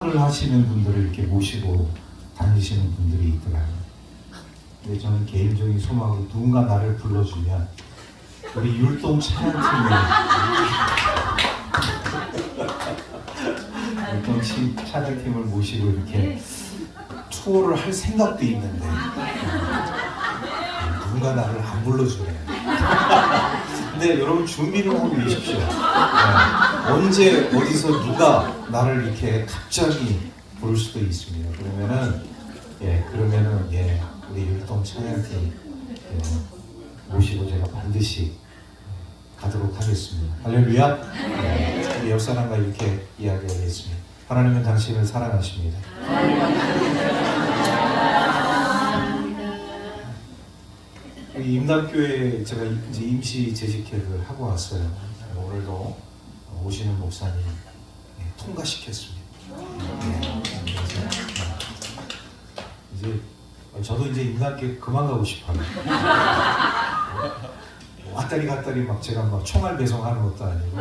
를 하시는 분들을 이렇게 모시고 다니시는 분들이 있더라고요. 근데 저는 개인적인 소망으로 누군가 나를 불러주면 우리 율동 찬양팀에 율동 찬양팀을 모시고 이렇게 투어를 할 생각도 있는데 누군가 나를 안 불러주네요. 근데 여러분 준비를 하고 계십시오. 네. 언제 어디서 누가 나를 이렇게 갑자기 부를 수도 있습니다. 그러면은 우리 율동 찬양팀 모시고 제가 반드시 가도록 하겠습니다. 할렐루야. 우리 옆 사람과 이렇게 이야기하겠습니다. 하나님은 당신을 사랑하십니다. 임남교회에 제가 이제 임시 재직회를 하고 왔어요. 오늘도 오시는 목사님 통과시켰습니다. 이제 저도 이제 임남교회 그만 가고 싶어요. 왔다리 갔다리 막 제가 막 총알 배송하는 것도 아니고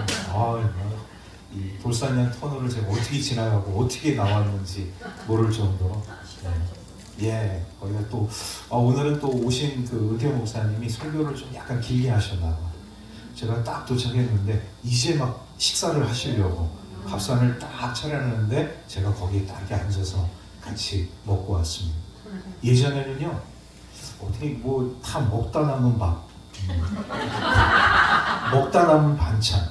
이 돌산양 터널을 제가 어떻게 지나가고 어떻게 나왔는지 모를 정도로. 거기가 또 오늘은 또 오신 그 은퇴 목사님이 설교를 좀 약간 길게 하셨나 봐. 제가 딱 도착했는데 이제 막 식사를 하시려고 밥상을 딱 차려놨는데 제가 거기에 딱 이렇게 앉아서 같이 먹고 왔습니다. 예전에는요 어떻게 뭐 다 먹다 남은 밥, 먹다 남은 반찬,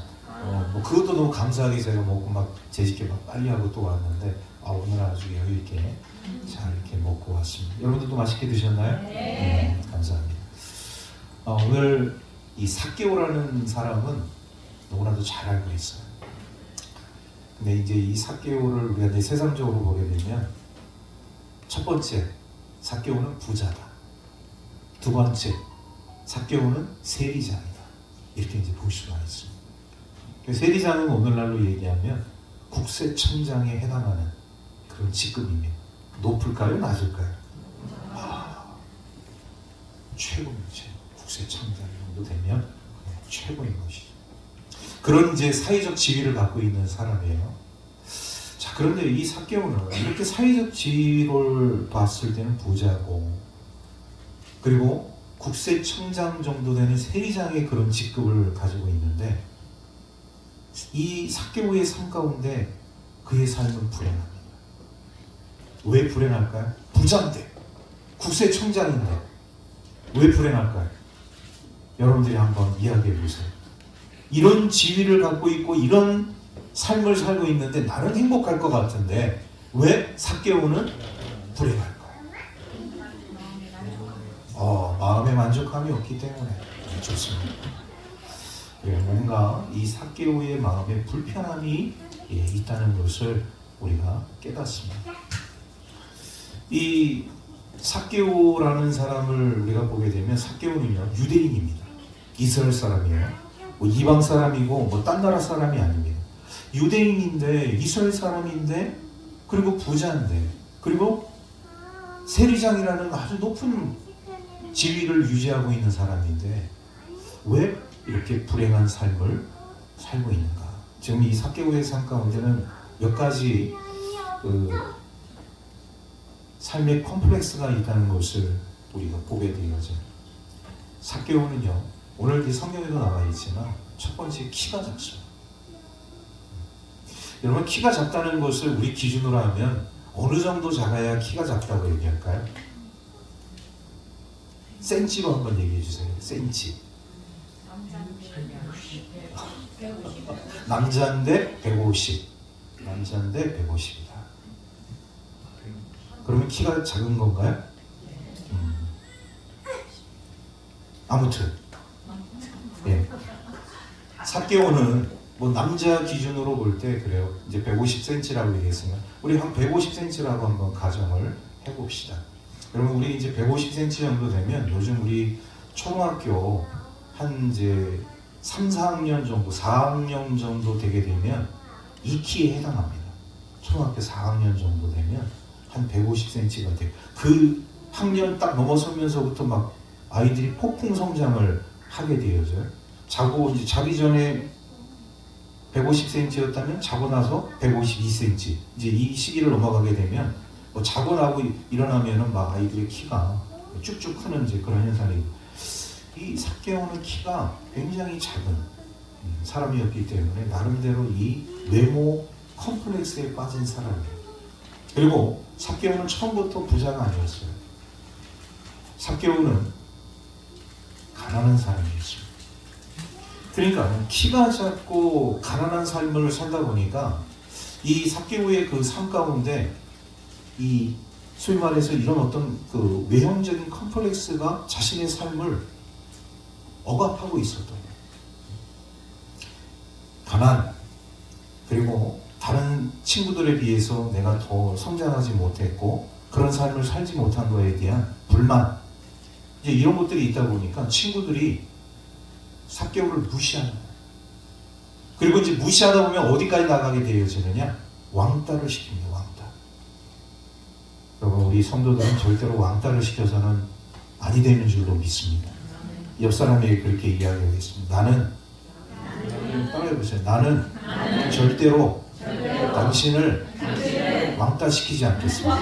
뭐 그것도 너무 감사하게 제가 먹고 막 재식회 막 빨리 하고 또 왔는데 오늘 아주 여유 있게 잘 이렇게 먹고 왔습니다. 여러분들도 맛있게 드셨나요? 네, 감사합니다. 오늘 이 삭개오라는 사람은 너무나도 잘 알고 있어요. 근데 이제 이 삭개오를 우리가 이제 세상적으로 보게 되면 첫 번째, 삭개오는 부자다. 두 번째, 삭개오는 세리장이다. 이렇게 이제 볼 수가 있습니다. 세리장은 오늘날로 얘기하면 국세청장에 해당하는 그런 직급입니다. 높을까요? 낮을까요? 최고입니다. 국세청장 정도 되면 최고인 것이죠. 그런 이제 사회적 지위를 갖고 있는 사람이에요. 자, 그런데 이 삭개오는 이렇게 사회적 지위를 봤을 때는 부자고, 그리고 국세청장 정도 되는 세리장의 그런 직급을 가지고 있는데, 이 삭개오의 삶 가운데 그의 삶은 불행합니다. 왜 불행할까요? 부자인데, 국세청장인데 왜 불행할까요? 여러분들이 한번 이야기해 보세요. 이런 지위를 갖고 있고 이런 삶을 살고 있는데 나는 행복할 것 같은데 왜 삭개오는 불행할까요? 마음의 만족함이 없기 때문에. 좋습니다. 뭔가 이 삭개오의 마음에 불편함이 있다는 것을 우리가 깨닫습니다. 이 삭개오라는 사람을 우리가 보게 되면 삭개오는요 유대인입니다. 이스라엘 사람이에요. 뭐 이방 사람이고 뭐 딴 나라 사람이 아닙니다. 유대인인데 이스라엘 사람인데 그리고 부자인데 그리고 세리장이라는 아주 높은 지위를 유지하고 있는 사람인데 왜 이렇게 불행한 삶을 살고 있는가? 지금 이 삭개오의 삶 가운데는 몇 가지 삶의 컴플렉스가 있다는 것을 우리가 보게 되어져요. 삭개오는요, 오늘 이 성경에도 나와 있지만 첫 번째 키가 작습니다. 여러분, 키가 작다는 것을 우리 기준으로 하면 어느 정도 작아야 키가 작다고 얘기할까요? 센치로 한번 얘기해 주세요. 센치. 남자인데 150. 남자인데 150이다. 그러면 키가 작은 건가요? 아무튼 삭개오는 뭐 남자 기준으로 볼 때 그래요. 이제 150cm라고 얘기했으면 우리 한 150cm라고 한번 가정을 해봅시다. 그러면 우리 이제 150cm 정도 되면 요즘 우리 초등학교 한 이제 3, 4학년 정도, 4학년 정도 되게 되면 이 키에 해당합니다. 초등학교 4학년 정도 되면 한 150cm가 돼요. 그 학년 딱 넘어서면서부터 막 아이들이 폭풍 성장을 하게 되어져요. 자기 전에 150cm였다면 자고 나서 152cm. 이제 이 시기를 넘어가게 되면 뭐 자고 나고 일어나면은 막 아이들의 키가 쭉쭉 크는 이제 그런 현상이. 이 삭개오는 키가 굉장히 작은 사람이었기 때문에 나름대로 이 외모 컴플렉스에 빠진 사람이에요. 그리고 삭개오는 처음부터 부자가 아니었어요. 삭개오는 가난한 사람이었어요. 그러니까 키가 작고 가난한 삶을 살다 보니까 이 삭개오의 그 삶 가운데 이 소위 말해서 이런 어떤 그 외형적인 컴플렉스가 자신의 삶을 억압하고 있었던 거예요. 가난, 그리고 다른 친구들에 비해서 내가 더 성장하지 못했고 그런 삶을 살지 못한 거에 대한 불만, 이제 이런 것들이 있다 보니까 친구들이 삭개오를 무시하는 거예요. 그리고 이제 무시하다 보면 어디까지 나가게 되어지느냐? 왕따를 시킵니다. 왕따. 여러분, 우리 성도들은 절대로 왕따를 시켜서는 아니 되는 줄로 믿습니다. 옆 사람에게 그렇게 이야기하겠습니다. 나는 따라해보세요. 나는 절대로 당신을 왕따 시키지 않겠습니다.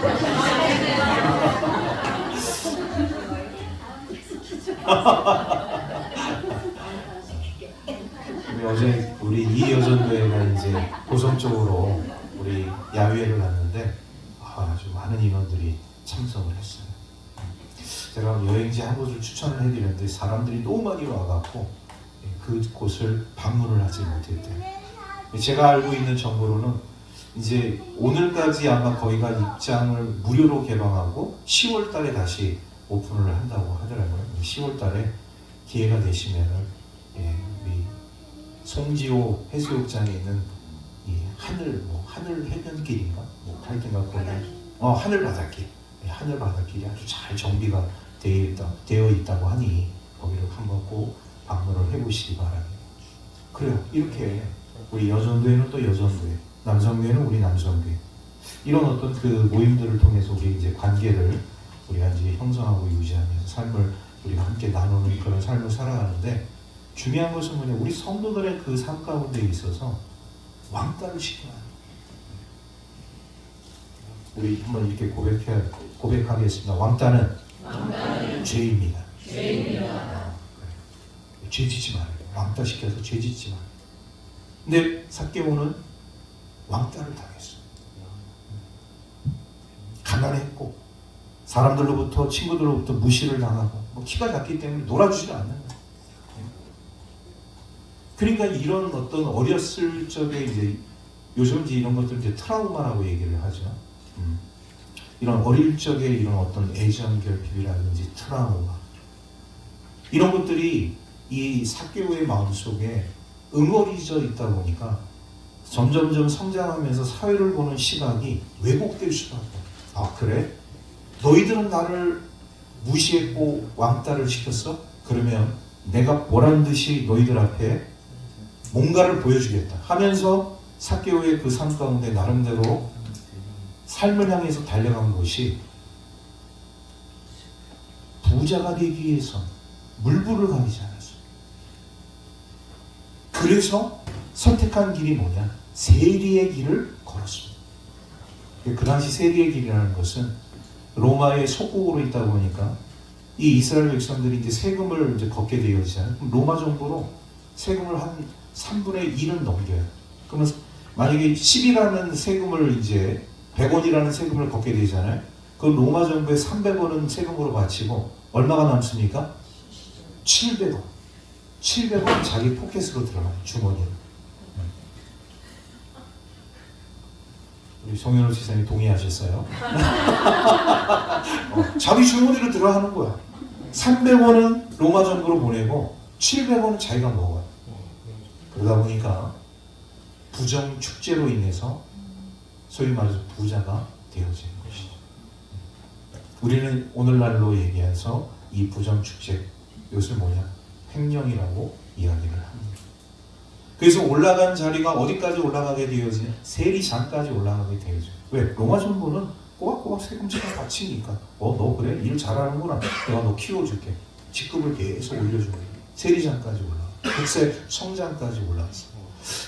어제 우리 이여전도회가 이제 고성 쪽으로 우리 야외를 갔는데 아주 많은 인원들이 참석을 했어요. 제가 여행지 한 곳을 추천을 해드렸는데 사람들이 너무 많이 와갖고 그 곳을 방문을 하지 못했대요. 제가 알고 있는 정보로는 이제 오늘까지 아마 거기가 입장을 무료로 개방하고 10월 달에 다시 오픈을 한다고 하더라고요. 10월 달에 기회가 되시면은 우리 송지호 해수욕장에 있는 이 하늘 해변길인가 하여튼 거기 하늘 바닷길, 하늘 바닷길이 아주 잘 정비가 되어 있다고 하니 거기를 한번 꼭 방문을 해보시기 바랍니다. 그래요. 이렇게 우리 여전도회는 또 여전도회, 남성교회는 우리 남성교회, 이런 어떤 그 모임들을 통해서 우리 이제 관계를 우리가 이제 형성하고 유지하면서 삶을 우리가 함께 나누는 그런 삶을 살아가는데, 중요한 것은 뭐냐, 우리 성도들의 그 삶 가운데 있어서 왕따를 시켜야 합니다. 우리 한번 이렇게 고백하겠습니다. 왕따는 죄입니다. 죄 짓지 말아요. 왕따 시켜서 죄 짓지 말아요. 근데 삭개오는 왕따를 당했어요. 가난했고 사람들로부터, 친구들로부터 무시를 당하고 키가 작기 때문에 놀아주지를 않는 거예요. 그러니까 이런 어떤 어렸을 적에 이제 요즘 이제 이런 것들 이제 트라우마라고 얘기를 하죠. 이런 어릴 적에 이런 어떤 애정 결핍이라든지 트라우마, 이런 것들이 이 삭개오의 마음속에 응어리져 있다 보니까 점점점 성장하면서 사회를 보는 시각이 왜곡될 수밖에 없어요. 아, 그래? 너희들은 나를 무시했고 왕따를 시켰어? 그러면 내가 보란 듯이 너희들 앞에 뭔가를 보여주겠다 하면서 삭개오의 그 삶 가운데 나름대로 삶을 향해서 달려간 것이, 부자가 되기 위해서 물불을 가리지 않았어요. 그래서 선택한 길이 뭐냐? 세리의 길을 걸었습니다. 그 당시 세리의 길이라는 것은 로마의 속국으로 있다 보니까 이 이스라엘 백성들이 이제 세금을 이제 걷게 되어지잖아요. 그럼 로마 정부로 세금을 한 3분의 1은 넘겨요. 그러면 만약에 10이라는 세금을 이제 100원이라는 세금을 걷게 되잖아요. 그 로마 정부에 300원은 세금으로 바치고 얼마가 남습니까? 700원. 700원 자기 포켓으로 들어가요. 주머니에. 우리 송현우 지사님 동의하셨어요? 자기 주머니로 들어가는 거야. 300원은 로마 정부로 보내고 700원은 자기가 먹어요. 그러다 보니까 부정 축제로 인해서 소위 말해서 부자가 되어지는 것이죠. 우리는 오늘날로 얘기해서 이 부정 축제, 이것을 뭐냐? 횡령이라고 이야기를 합니다. 그래서 올라간 자리가 어디까지 올라가게 되어지냐? 세리장까지 올라가게 되어져요. 왜? 로마 정부는 꼬박꼬박 세금처럼 바치니까 너 그래? 일 잘하는구나. 내가 너 키워줄게. 직급을 계속 올려주는 거예요. 세리장까지 올라가. 국세 성장까지 올라갔어.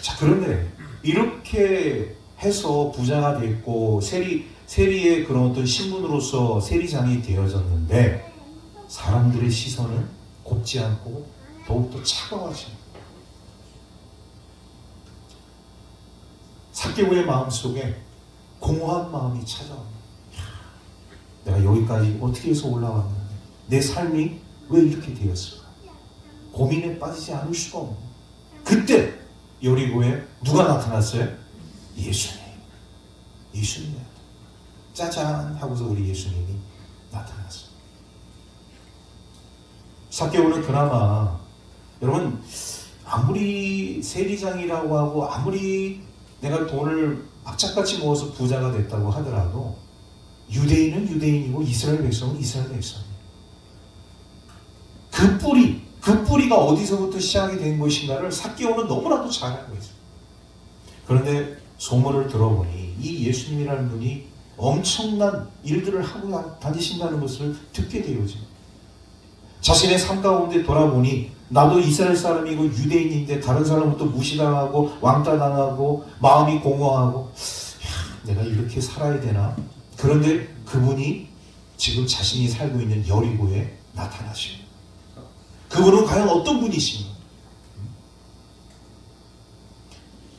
자, 그런데 이렇게 해서 부자가 됐고 세리의 그런 어떤 신분으로서 세리장이 되어졌는데 사람들의 시선은 곱지 않고 더욱더 차가워집니다. 삭개오의 마음속에 공허한 마음이 찾아옵니다. 내가 여기까지 어떻게 해서 올라왔는데 내 삶이 왜 이렇게 되었을까? 고민에 빠지지 않을 수가 없는 그때 여리고에 누가 나타났어요? 예수님. 짜잔 하고서 우리 예수님이 나타났어요. 삭개오는 그나마 여러분 아무리 세리장이라고 하고 아무리 내가 돈을 악착같이 모아서 부자가 됐다고 하더라도 유대인은 유대인이고 이스라엘 백성은 이스라엘 백성이에요. 그 뿌리가 어디서부터 시작이 된 것인가를 삭개오는 너무나도 잘 알고 있어요. 그런데 소문을 들어보니 이 예수님이라는 분이 엄청난 일들을 하고 다니신다는 것을 듣게 되어집니다. 자신의 삶 가운데 돌아보니 나도 이스라엘 사람이고 유대인인데 다른 사람부터 무시당하고 왕따당하고 마음이 공허하고 내가 이렇게 살아야 되나? 그런데 그분이 지금 자신이 살고 있는 여리고에 나타나십니다. 그분은 과연 어떤 분이신가?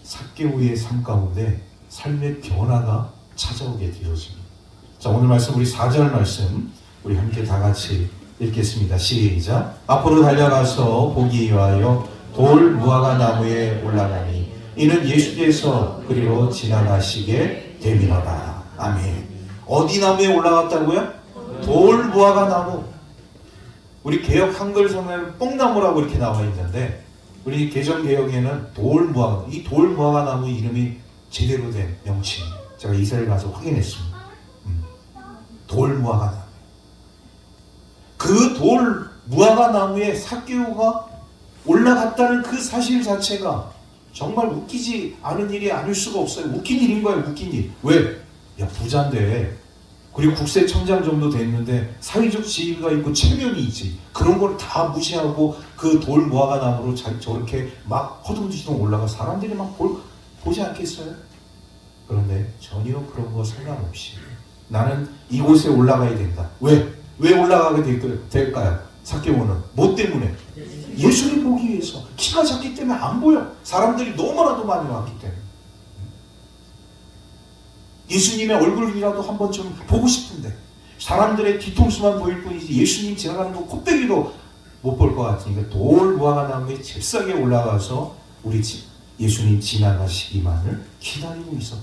삭개오의 삶 가운데 삶의 변화가 찾아오게 되어집니다. 자, 오늘 말씀 우리 4절 말씀 우리 함께 다 같이 읽겠습니다. 시작. 앞으로 달려가서 보기 위하여 돌 무화과 나무에 올라가니 이는 예수께서 그리로 지나가시게 됨이로다. 아멘. 어디 나무에 올라갔다고요? 돌 무화과 나무. 우리 개역 한글 성에는 뽕나무라고 이렇게 나와 있는데 우리 개정 개역에는 돌 무화과. 이 돌 무화과 나무 이름이 제대로 된 명칭이에요. 제가 이스라엘 가서 확인했습니다. 돌 무화과 나무. 그 돌 무화과 나무에 삭개오가 올라갔다는 그 사실 자체가 정말 웃기지 않은 일이 아닐 수가 없어요. 웃긴 일인 거예요. 웃긴 일. 왜? 야, 부자인데 그리고 국세청장 정도 됐는데 사회적 지위가 있고 체면이 있지. 그런 걸 다 무시하고 그 돌 무화과 나무로 저렇게 막 허둥지둥 올라가 사람들이 막 보지 않겠어요? 그런데 전혀 그런 거 상관없이 나는 이곳에 올라가야 된다. 왜? 왜 올라가게 될까요? 삭개오는 뭐 때문에? 예수를 보기 위해서. 키가 작기 때문에 안 보여. 사람들이 너무나도 많이 왔기 때문에. 예수님의 얼굴이라도 한 번쯤 보고 싶은데 사람들의 뒤통수만 보일 뿐이지 예수님 지나가는 거 콧배기도 못 볼 것 같으니까 돌 무화과 나무에 잽싸게 올라가서 우리 예수님 지나가시기만을 기다리고 있었다.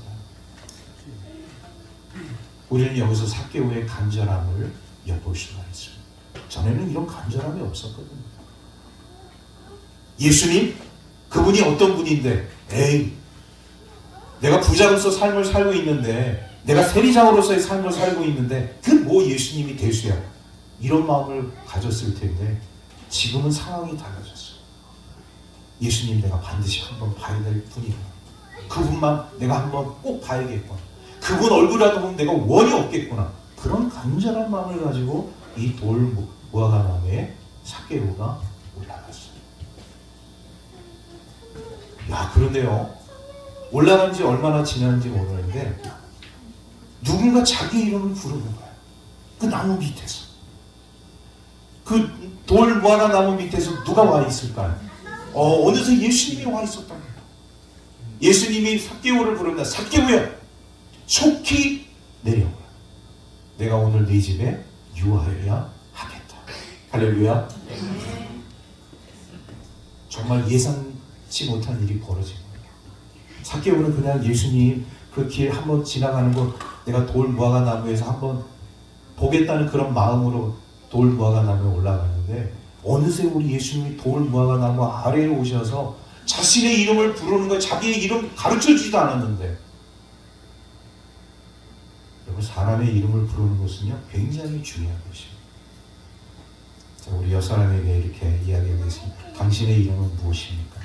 우리는 여기서 삭개오의 간절함을 엿볼 수가 있습니다. 전에는 이런 간절함이 없었거든요. 예수님? 그분이 어떤 분인데? 에이, 내가 부자로서 삶을 살고 있는데 내가 세리장으로서의 삶을 살고 있는데 그 뭐 예수님이 대수야. 이런 마음을 가졌을 텐데 지금은 상황이 달라졌어요. 예수님 내가 반드시 한번 봐야 될 분이구나. 그분만 내가 한번 꼭 봐야겠구나. 그분 얼굴이라도 보면 내가 원이 없겠구나. 그런 간절한 마음을 가지고 이 돌 무화과 나무에 삭개오가 올라갔어요. 야, 그런데요. 올라간 지 얼마나 지났는지 모르는데 누군가 자기 이름을 부르는 거야. 그 나무 밑에서. 그 돌 무화과 나무 밑에서 누가 와 있을까요? 어느새 예수님이 와 있었단 말이야. 예수님이 삭개오를 부릅니다. 삭개오야, 속히 내려오라. 내가 오늘 네 집에 유하여야 하겠다. 할렐루야. 정말 예상치 못한 일이 벌어진 거예요. 삭개오는 그냥 예수님 그 길 한번 지나가는 거 내가 돌 무화과 나무에서 한번 보겠다는 그런 마음으로 돌 무화과 나무에 올라가는데 어느새 우리 예수님이 돌 무화과 나무 아래에 오셔서 자신의 이름을 부르는 거예요. 자기의 이름 가르쳐주지도 않았는데. 여러분, 사람의 이름을 부르는 것은요 굉장히 중요한 것입니다. 자, 우리 옆 사람에게 이렇게 이야기하겠습니다. 당신의 이름은 무엇입니까?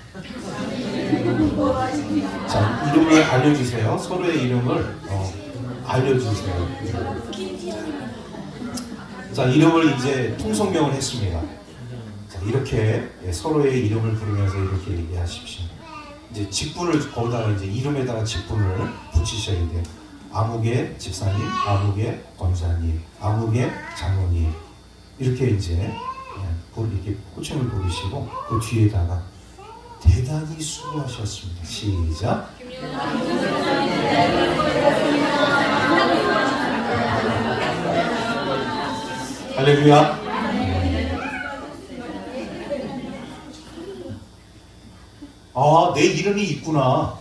자, 이름을 알려주세요. 서로의 이름을 알려주세요. 자, 이름을 이제 통성명을 했습니다. 자, 이렇게 서로의 이름을 부르면서 이렇게 얘기하십시오. 이제 직분을 거기다가 이제 이름에다가 직분을 붙이셔야 돼요. 아무개 집사님, 아무개 권사님, 아무개 장로님 이렇게 이제 이렇게 호칭을 부르시고 그 뒤에다가 대단히 수고하셨습니다. 시작. 할렐루야. 아, 내 이름이 있구나.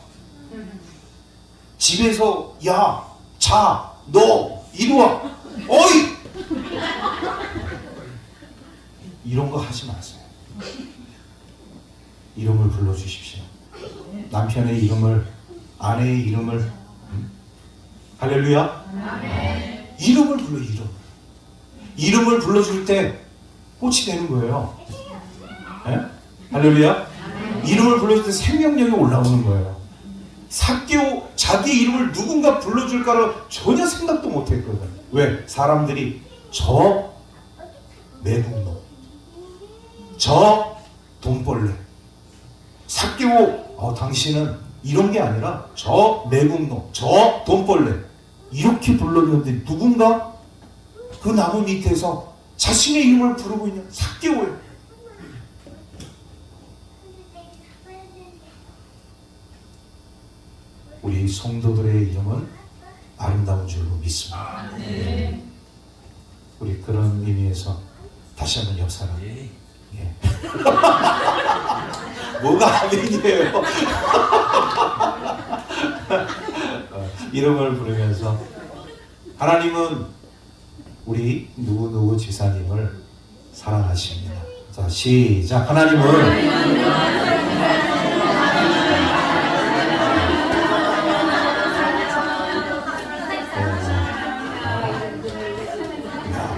집에서 야, 자, 너 이리 와. 어이! 이런 거 하지 마세요. 이름을 불러주십시오. 남편의 이름을, 아내의 이름을, 할렐루야. 이름을 불러, 이름을 불러줄 때 꽃이 되는 거예요. 네? 할렐루야. 이름을 불러줄 때 생명력이 올라오는 거예요. 삭개오 자기 이름을 누군가 불러줄까를 전혀 생각도 못했거든. 왜? 사람들이 저 매국노, 저 돈벌레, 삭개오 당신은 이런 게 아니라 저 매국노, 저 돈벌레 이렇게 불렀는데 누군가 그 나무 밑에서 자신의 이름을 부르고 있는 삭개오예요. 우리 성도들의 이름은 아름다운 줄로 믿습니다. 우리 그런 의미에서 다시 한번 옆 사람. 예. 뭐가 아멘이에요? 이름을 부르면서 하나님은 우리 누구 지사님을 사랑하십니다. 자, 시작. 하나님은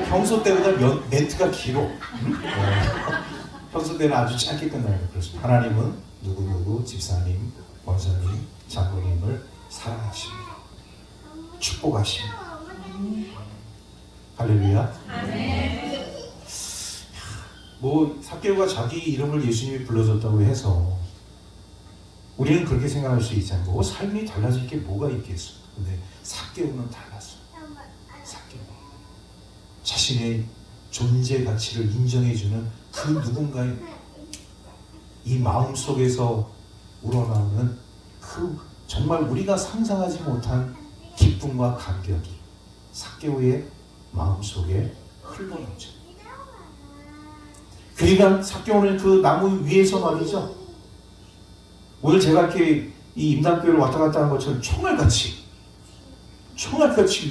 평소 때보다 멘트가 길어. 평소 때는 아주 짧게 끝나요. 그래서 하나님은 누구 집사님, 권사님, 장로님을 사랑하십니다. 축복하십니다. 할렐루야. 뭐 삭개오가 자기 이름을 예수님이 불러줬다고 해서 우리는 그렇게 생각할 수 있잖아요. 뭐 삶이 달라질 게 뭐가 있겠어. 근데 삭개오는 달랐어. 자신의 존재 가치를 인정해주는 그 누군가의 이 마음 속에서 우러나오는 그 정말 우리가 상상하지 못한 기쁨과 감격이 삭개오의 마음 속에 흘러넘쳐. 그러니까 삭개오는 그 나무 위에서 말이죠. 오늘 제가 이렇게 이 임당교회를 왔다 갔다 하는 것처럼 총알같이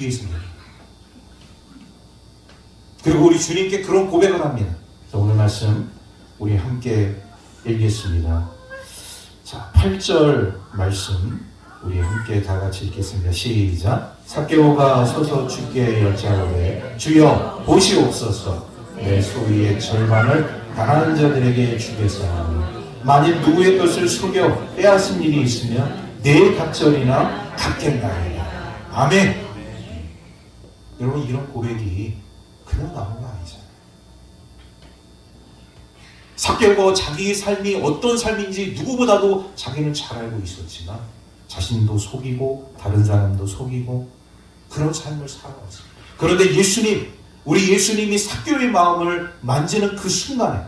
위에 있습니다. 그리고 우리 주님께 그런 고백을 합니다. 자, 오늘 말씀 우리 함께 읽겠습니다. 자, 8절 말씀 우리 함께 다 같이 읽겠습니다. 시작. 삭개오가 서서 주께 여짜오되 주여 보시옵소서. 내 소유의 절반을 가난한 자들에게 주겠사오니 만일 누구의 것을 속여 빼앗은 일이 있으면 내 갑절이나 갚겠나이다. 아멘. 여러분, 이런 고백이 그냥 나온 거 아니잖아요. 삭개오가 자기의 삶이 어떤 삶인지 누구보다도 자기는 잘 알고 있었지만 자신도 속이고 다른 사람도 속이고 그런 삶을 살아왔어요. 그런데 우리 예수님이 삭개오의 마음을 만지는 그 순간에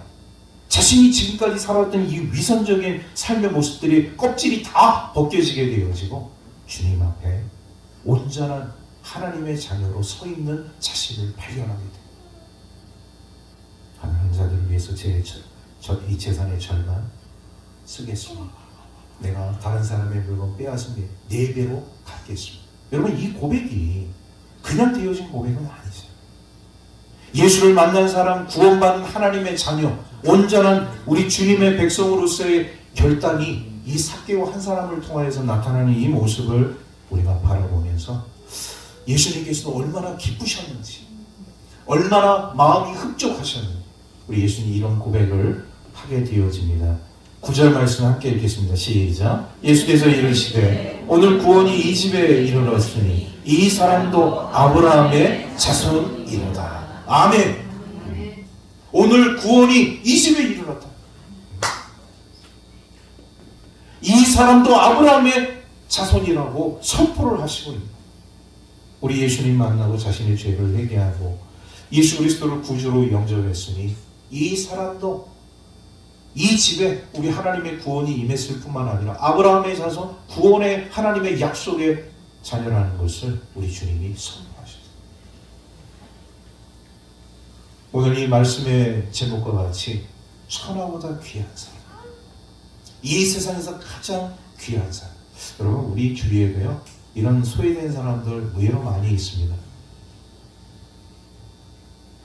자신이 지금까지 살았던 이 위선적인 삶의 모습들이 껍질이 다 벗겨지게 되어지고 주님 앞에 온전한 하나님의 자녀로 서 있는 자신을 발견하게 돼요. 하나님 자들을 위해서 이 재산의 절반 쓰겠습니다. 내가 다른 사람의 물건 빼앗은 게 4배로 갚겠습니다. 여러분, 이 고백이 그냥 되어진 고백은 아니죠. 예수를 만난 사람, 구원받은 하나님의 자녀, 온전한 우리 주님의 백성으로서의 결단이 이 삭개오 한 사람을 통하여서 나타나는 이 모습을 우리가 바라보면서 예수님께서도 얼마나 기쁘셨는지, 얼마나 마음이 흡족하셨는지 우리 예수님이 이런 고백을 하게 되어집니다. 9절 말씀 함께 읽겠습니다. 시작. 예수께서 이르시되 오늘 구원이 이 집에 이르렀으니 이 사람도 아브라함의 자손이로다. 아멘. 오늘 구원이 이 집에 이르렀다. 이 사람도 아브라함의 자손이라고 선포를 하시고 있는, 우리 예수님 만나고 자신의 죄를 회개하고 예수 그리스도를 구주로 영접했으니 이 사람도 이 집에 우리 하나님의 구원이 임했을 뿐만 아니라 아브라함의 자손, 구원의 하나님의 약속의 자녀라는 것을 우리 주님이 선포하셨습니다. 오늘 이 말씀의 제목과 같이 천하보다 귀한 사람, 이 세상에서 가장 귀한 사람. 여러분, 우리 주위에도요 이런 소외된 사람들 의외로 많이 있습니다.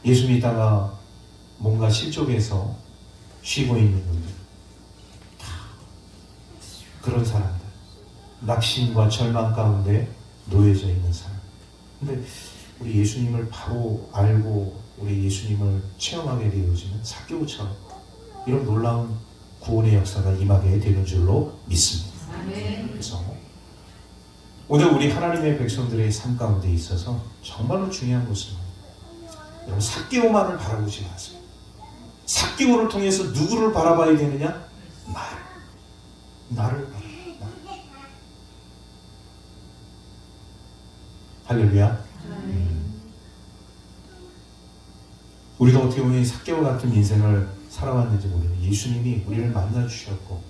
예수 믿다가 뭔가 실족해서 쉬고 있는 분들, 그런 사람들, 낙심과 절망 가운데 놓여져 있는 사람. 근데 우리 예수님을 바로 알고 우리 예수님을 체험하게 되어지면 삭개오처럼 이런 놀라운 구원의 역사가 임하게 되는 줄로 믿습니다. 그래서 오늘 우리 하나님의 백성들의 삶 가운데 있어서 정말로 중요한 것은 여러분, 삭개오만을 바라보지 마세요. 삭개오를 통해서 누구를 바라봐야 되느냐? 나를 바라봐. 할렐루야. 우리도 어떻게 보면 삭개오 같은 인생을 살아왔는지 모르는 예수님이 우리를 만나주셨고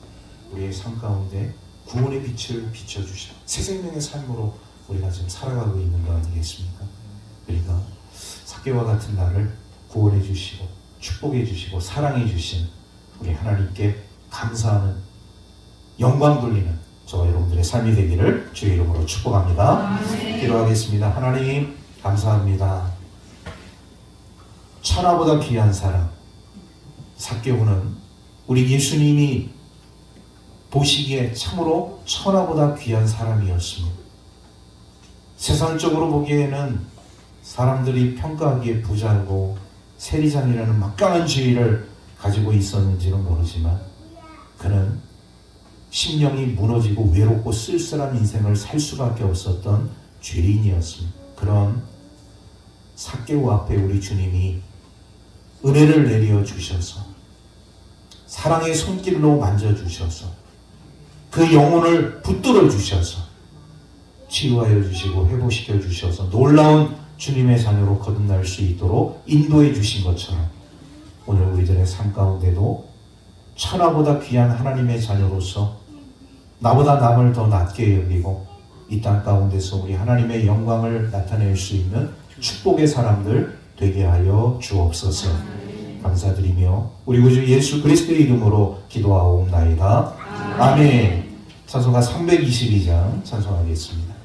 우리의 삶 가운데 구원의 빛을 비춰주셔 새 생명의 삶으로 우리가 지금 살아가고 있는 거 아니겠습니까? 그러니까 삭개오와 같은 나를 구원해 주시고 축복해 주시고 사랑해 주신 우리 하나님께 감사하는, 영광 돌리는 저와 여러분들의 삶이 되기를 주의 이름으로 축복합니다. 기도하겠습니다. 하나님 감사합니다. 천하보다 귀한 사람 삭개오는 우리 예수님이 보시기에 참으로 천하보다 귀한 사람이었습니다. 세상적으로 보기에는 사람들이 평가하기에 부자고 세리장이라는 막강한 지위를 가지고 있었는지는 모르지만 그는 심령이 무너지고 외롭고 쓸쓸한 인생을 살 수밖에 없었던 죄인이었습니다. 그런 삭개오 앞에 우리 주님이 은혜를 내려 주셔서 사랑의 손길로 만져주셔서 그 영혼을 붙들어 주셔서 치유하여 주시고 회복시켜 주셔서 놀라운 주님의 자녀로 거듭날 수 있도록 인도해 주신 것처럼 오늘 우리들의 삶 가운데도 천하보다 귀한 하나님의 자녀로서 나보다 남을 더 낮게 여기고 이 땅 가운데서 우리 하나님의 영광을 나타낼 수 있는 축복의 사람들 되게 하여 주옵소서. 감사드리며 우리 구주 예수 그리스도의 이름으로 기도하옵나이다. 아멘. 찬송가 322장 찬송하겠습니다.